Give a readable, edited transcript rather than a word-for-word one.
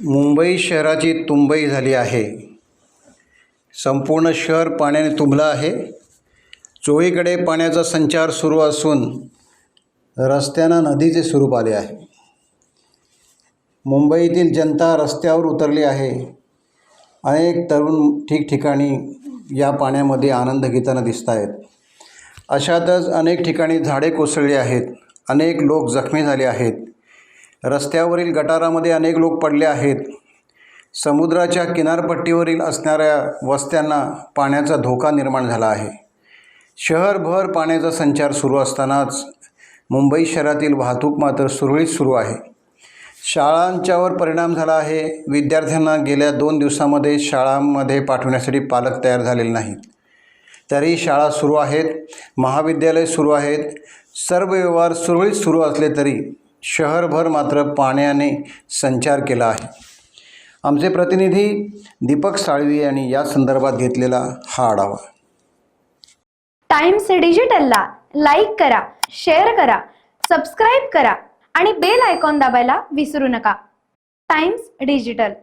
मुंबई शहराची तुंबई झाली आहे. संपूर्ण शहर पाण्याने तुंबलं आहे. चोहीकडे पाण्याचा संचार सुरू असून रस्त्यांना नदीचे स्वरूप आले आहे. मुंबईतील जनता रस्त्यावर उतरली आहे. अनेक तरुण ठिकठिकाणी या पाण्यामध्ये आनंद घेताना दिसत आहेत. अशातच अनेक ठिकाणी झाडे कोसळली आहेत. अनेक लोक जखमी झाले आहेत. रस्त्यावरील गटारामध्ये अनेक लोक पडले आहेत. समुद्राच्या किनारपट्टीवरील असणाऱ्या वस्त्यांना पाण्याचा धोका निर्माण झाला आहे. शहरभर पाण्याचा संचार सुरू असतानाच मुंबई शहरातील वाहतूक मात्र सुरळीत सुरू आहे. शाळांच्यावर परिणाम झाला आहे. विद्यार्थ्यांना गेल्या 2 दिवसामध्ये शाळांमध्ये पाठवण्यासाठी पालक तयार झालेले नाहीत. तरी शाळा सुरू आहेत, महाविद्यालय सुरू आहेत. सर्व व्यवहार सुरळीत सुरू असले तरी शहरभर मात्र पाण्याने संचार केला आहे. आमचे प्रतिनिधी दीपक साळवी यांनी या संदर्भात घेतलेला हा आढावा. टाइम्स डिजिटलला लाईक करा, शेअर करा, सबस्क्राईब करा आणि बेल आयकॉन दाबायला विसरू नका. Times digital.